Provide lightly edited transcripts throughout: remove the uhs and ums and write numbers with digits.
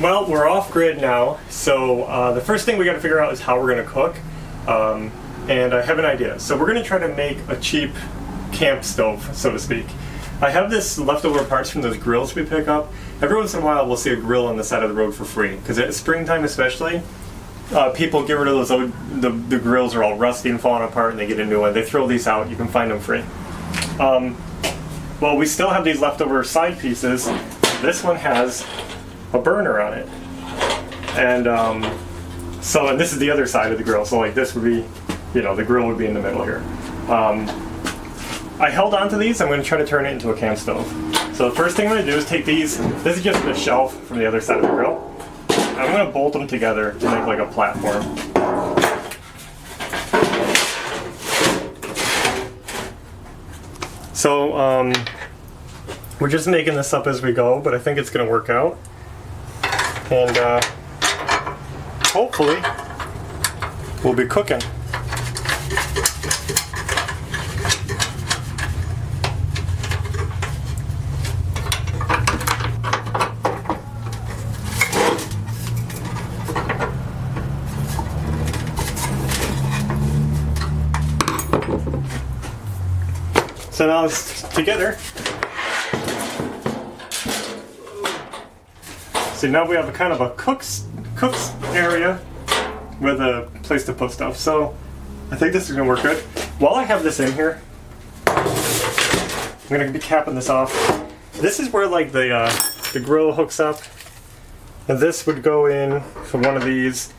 Well, we're off grid now, so the first thing we got to figure out is how we're going to cook. And I have an idea. So we're going to try to make a cheap camp stove, so to speak. I have this leftover parts from those grills we pick up. Every once in a while we'll see a grill on the side of the road for free, because at springtime especially, people get rid of those old, the grills are all rusty and falling apart and they get a new one. They throw these out, you can find them free. Well, we still have these leftover side pieces. This one has a burner on it. And and this is the other side of the grill, so like this would be, you know, the grill would be in the middle here. I held on to these. I'm going to try to turn it into a camp stove. So the first thing I'm going to do is take these. This is just the shelf from the other side of the grill. I'm going to bolt them together to make like a platform. So we're just making this up as we go, but I think it's going to work out. And hopefully we'll be cooking. So now it's together. So now we have a kind of a cook's area with a place to put stuff. So I think this is gonna work good. While I have this in here, I'm gonna be capping this off. This is where like the grill hooks up, and this would go in from one of these,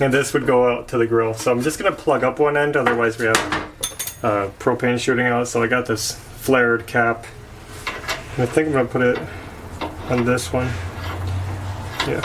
and this would go out to the grill. So I'm just gonna plug up one end, otherwise we have propane shooting out. So I got this flared cap, and I think I'm gonna put it on this one. Yeah.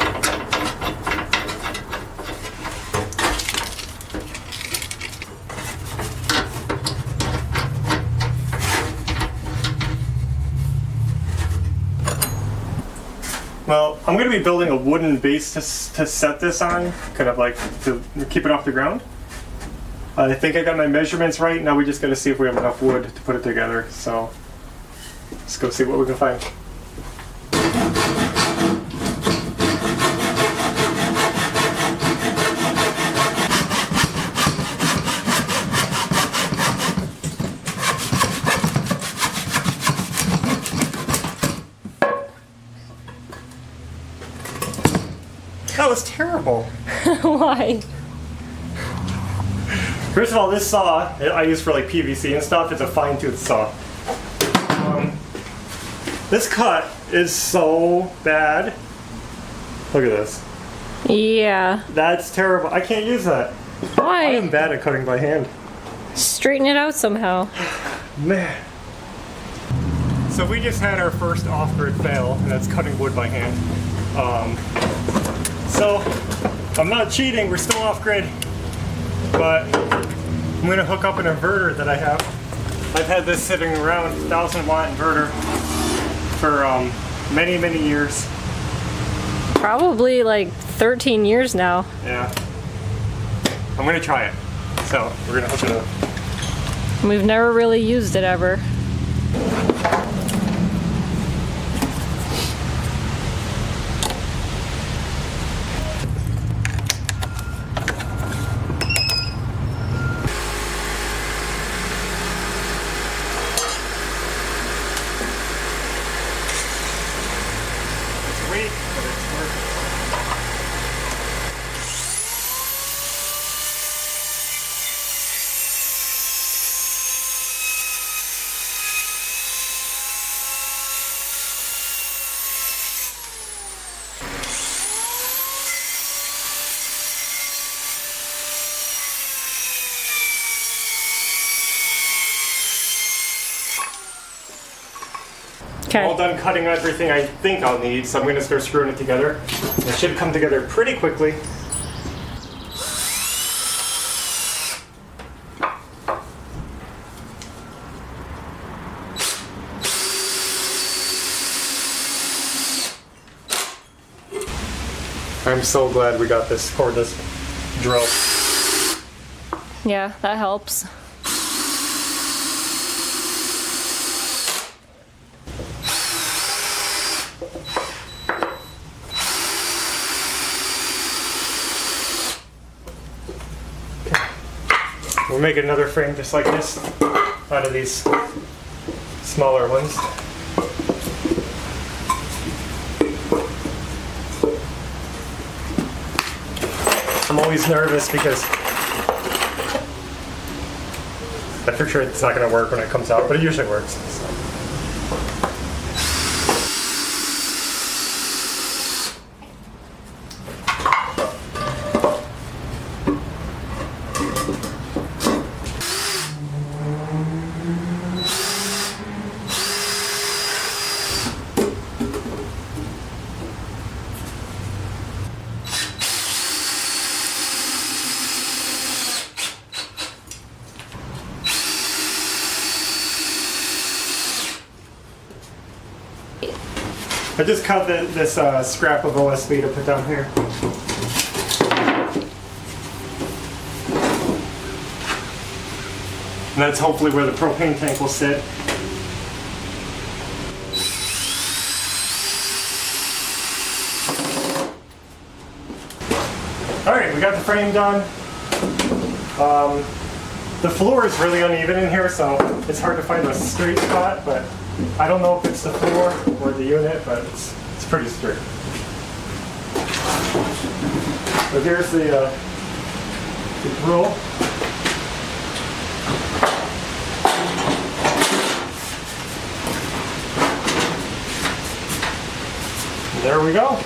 Well, I'm going to be building a wooden base to set this on, kind of like to keep it off the ground. I think I got my measurements right. Now we just got to see if we have enough wood to put it together. So let's go see what we can find. That was terrible. Why? First of all, this saw I use for like PVC and stuff. It's a fine-tooth saw. This cut is so bad. Look at this. Yeah. That's terrible. I can't use that. Why? I am bad at cutting by hand. Straighten it out somehow. Man. So we just had our first off-grid fail, and that's cutting wood by hand. So I'm not cheating. We're still off-grid, but I'm going to hook up an inverter that I have. I've had this sitting around, 1,000-watt inverter, for many, many years. Probably like 13 years now. Yeah. I'm going to try it. So we're going to hook it up. We've never really used it ever. I'm all done cutting everything I think I'll need, so I'm going to start screwing it together. It should come together pretty quickly. I'm so glad we got this cordless drill. Yeah, that helps. we'll make another frame just like this out of these smaller ones. I'm always nervous because I'm pretty sure it's not going to work when it comes out, but it usually works. So. I just cut this scrap of OSB to put down here. And that's hopefully where the propane tank will sit. Alright, we got the frame done. The floor is really uneven in here, so it's hard to find a straight spot, but I don't know if it's the floor or the unit, but it's pretty straight. So here's the drill. And there we go.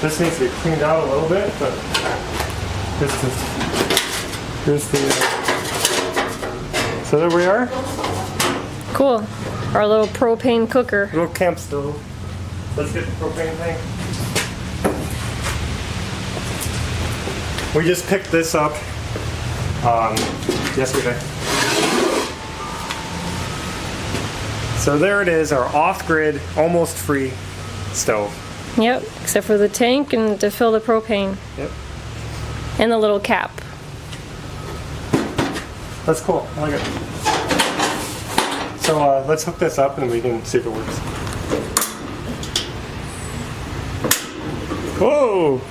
This needs to be cleaned out a little bit, but here's the so there we are. Cool. Our little propane cooker. Little camp stove. Let's get the propane tank. We just picked this up yesterday. So there it is, our off-grid, almost free stove. Yep, except for the tank and to fill the propane. Yep. And the little cap. That's cool. I like it. So let's hook this up and we can see if it works. Whoa!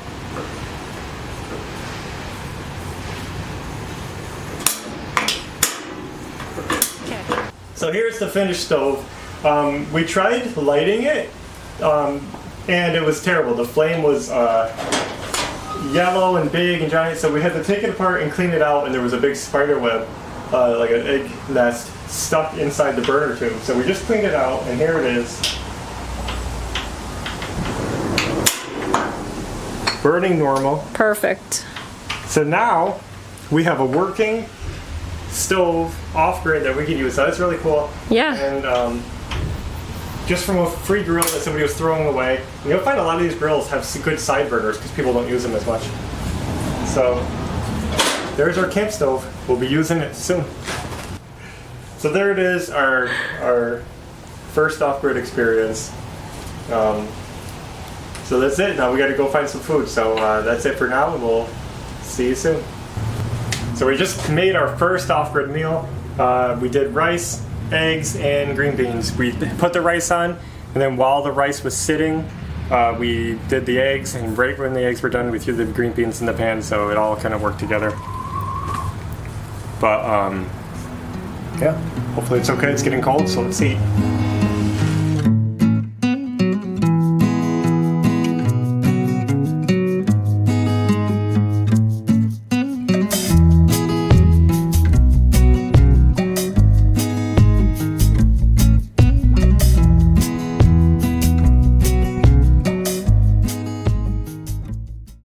Okay. So here's the finished stove. We tried lighting it, and it was terrible. The flame was yellow and big and giant, so we had to take it apart and clean it out, and there was a big spider web, like an egg nest, stuck inside the burner tube. So we just cleaned it out, and here it is. Burning normal. Perfect. So now we have a working stove off-grid that we can use. So that's really cool. Yeah. And just from a free grill that somebody was throwing away. And you'll find a lot of these grills have some good side burners because people don't use them as much. So there's our camp stove. We'll be using it soon. So there it is, our first off-grid experience. So that's it. Now we got to go find some food. So that's it for now, and we'll see you soon. So we just made our first off-grid meal. We did rice, eggs, and green beans. We put the rice on, and then while the rice was sitting, we did the eggs, and right when the eggs were done, we threw the green beans in the pan, so it all kind of worked together. But yeah, hopefully it's okay. It's getting cold, so let's eat.